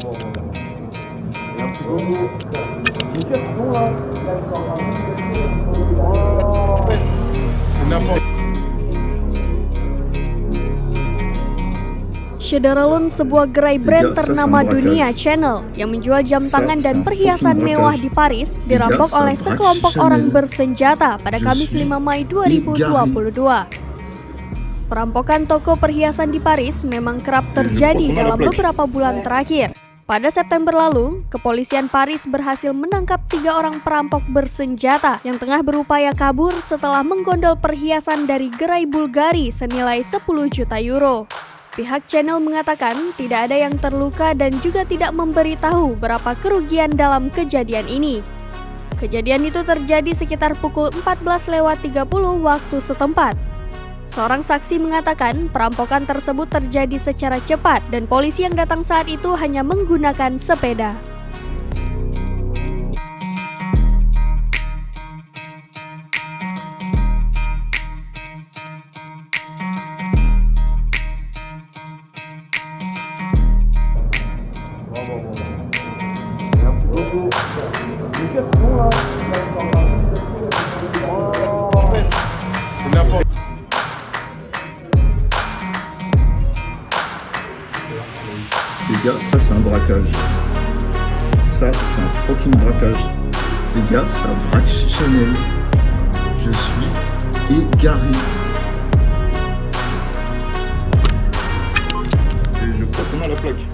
Merci beaucoup. Nickel, bon là. C'est n'importe. Shederalun, sebuah gerai brand ternama dunia Chanel yang menjual jam tangan dan perhiasan mewah di Paris dirampok oleh sekelompok orang bersenjata pada Kamis 5 Mei 2022. Perampokan toko perhiasan di Paris memang kerap terjadi dalam beberapa bulan terakhir. Pada September lalu, kepolisian Paris berhasil menangkap 3 orang perampok bersenjata yang tengah berupaya kabur setelah menggondol perhiasan dari gerai Bulgari senilai 10 juta euro. Pihak Chanel mengatakan tidak ada yang terluka dan juga tidak memberitahu berapa kerugian dalam kejadian ini. Kejadian itu terjadi sekitar pukul 14.30 waktu setempat. Seorang saksi mengatakan perampokan tersebut terjadi secara cepat dan polisi yang datang saat itu hanya menggunakan sepeda. Merci beaucoup. Nickel, bon là. C'est n'importe. Les gars, ça c'est un braquage. Ça c'est un fucking braquage. Les gars, ça braque Chanel. Je suis égaré. Et je crois qu'on a la plaque.